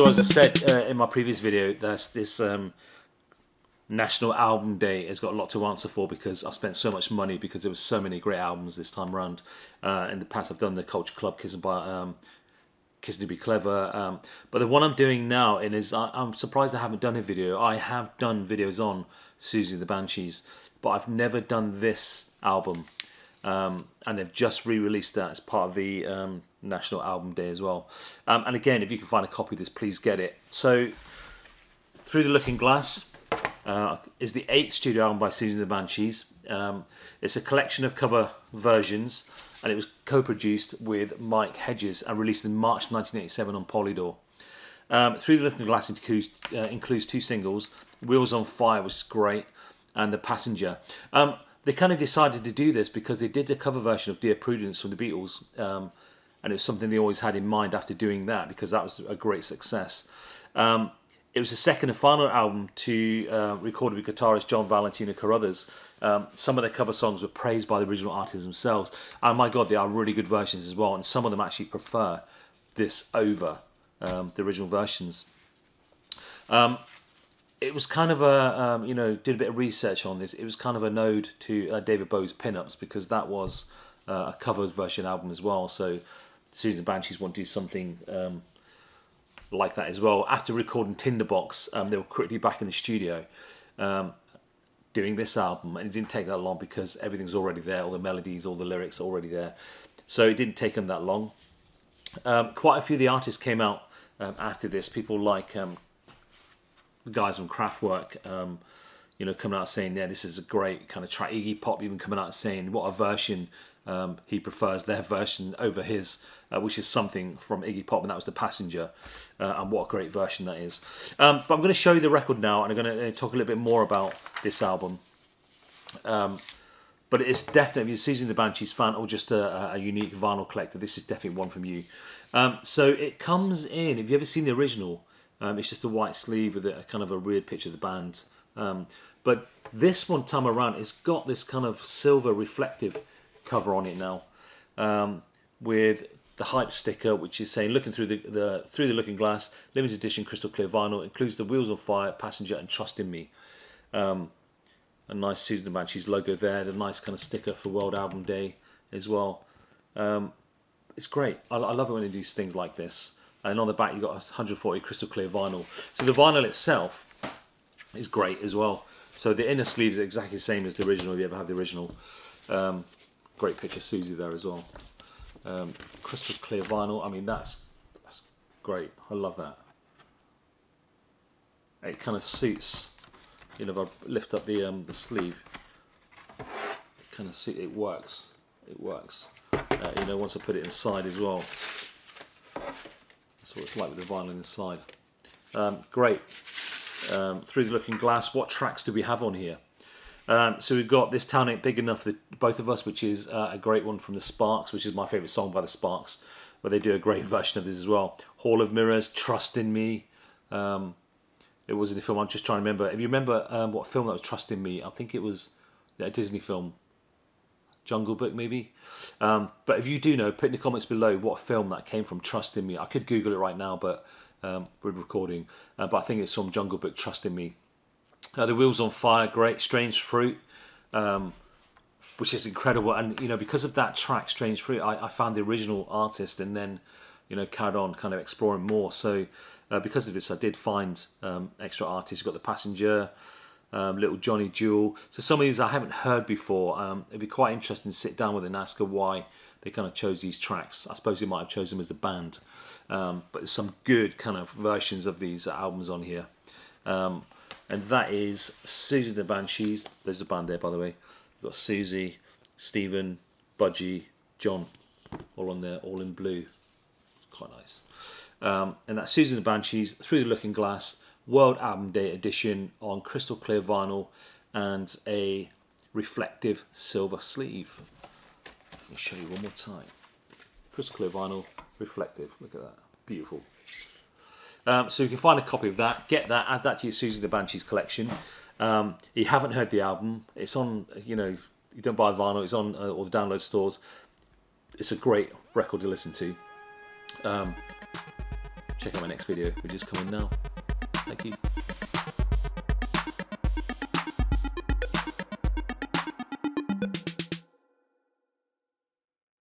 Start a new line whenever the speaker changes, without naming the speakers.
So as I said in my previous video, there's this National Album Day has got a lot to answer for because I spent so much money because there was so many great albums this time around. In the past I've done the Culture Club, Kissing to Be Clever, but the one I'm doing now I'm surprised I haven't done a video. I have done videos on Siouxsie and the Banshees, but I've never done this album, and they've just re-released that as part of the National Album Day as well. And again, if you can find a copy of this, please get it. So Through the Looking Glass is the 8th studio album by Siouxsie and the Banshees. It's a collection of cover versions, and it was co-produced with Mike Hedges and released in March 1987 on Polydor. Through the Looking Glass includes 2 singles, Wheels on Fire, which is great, and The Passenger. They kind of decided to do this because they did a cover version of Dear Prudence from the Beatles, and it was something they always had in mind after doing that because that was a great success. It was the second and final album to record with guitarist John Valentino Carruthers. Some of their cover songs were praised by the original artists themselves, and my God, they are really good versions as well, and some of them actually prefer this over the original versions. It was kind of a, did a bit of research on this. It was kind of a node to David Bowie's Pin-Ups because that was a covers version album as well. So Siouxsie and the Banshees want to do something like that as well. After recording Tinderbox, they were quickly back in the studio doing this album, and it didn't take that long because everything's already there, all the melodies, all the lyrics are already there. So it didn't take them that long. Quite a few of the artists came out after this. People like the guys from Kraftwerk, coming out saying, yeah, this is a great kind of track. Iggy Pop even coming out and saying what a version he prefers their version over his, which is something from Iggy Pop, and that was The Passenger, and what a great version that is. But I'm going to show you the record now, and I'm going to talk a little bit more about this album. But it's definitely, if you're Siouxsie and the Banshees fan or just a unique vinyl collector, this is definitely one from you. So it comes in, have you ever seen the original? It's just a white sleeve with a kind of a weird picture of the band. But this one time around, it's got this kind of silver reflective cover on it now, with the hype sticker, which is saying "Looking through the Looking Glass, limited edition crystal clear vinyl, includes the Wheels on Fire, Passenger, and Trust in Me." A nice Siouxsie and the Banshees logo there, the nice kind of sticker for World Album Day as well. It's great. I love it when they do things like this. And on the back, you've got 140 crystal clear vinyl. So the vinyl itself is great as well. So the inner sleeve is exactly the same as the original, if you ever have the original. Great picture of Siouxsie there as well. Crystal clear vinyl, I mean, that's great. I love that. It kind of suits, if I lift up the sleeve, it kind of suits, it works. It works. Once I put it inside as well. That's what it's like with the vinyl inside. Great. Through the Looking Glass, what tracks do we have on here? So we've got This Town Ain't Big Enough for Both of Us, which is a great one from the Sparks, which is my favourite song by the Sparks, where they do a great version of this as well. Hall of Mirrors, Trust in Me. It was in the film, I'm just trying to remember. If you remember what film that was, Trust in Me, I think it was a Disney film, Jungle Book maybe. But if you do know, put in the comments below what film that came from, Trust in Me. I could Google it right now, but we're recording. But I think it's from Jungle Book, Trust in Me. The Wheels on Fire, great. Strange Fruit, which is incredible. And, because of that track, Strange Fruit, I found the original artist and then, carried on kind of exploring more. So because of this, I did find extra artists. You've got The Passenger, Little Johnny Jewel. So some of these I haven't heard before. It'd be quite interesting to sit down with and ask her why they kind of chose these tracks. I suppose they might have chosen them as the band. But there's some good kind of versions of these albums on here. And that is Siouxsie and the Banshees. There's the band there, by the way. You've got Siouxsie, Stephen, Budgie, John, all on there, all in blue. It's quite nice. And that's Siouxsie and the Banshees, Through the Looking Glass, World Album Day edition on crystal clear vinyl and a reflective silver sleeve. Let me show you one more time. Crystal clear vinyl, reflective. Look at that. Beautiful. So you can find a copy of that, get that, add that to your Siouxsie and the Banshees collection. You haven't heard the album, it's on, you don't buy vinyl, it's on all the download stores. It's a great record to listen to. Check check out my next video, which is coming now. Thank you.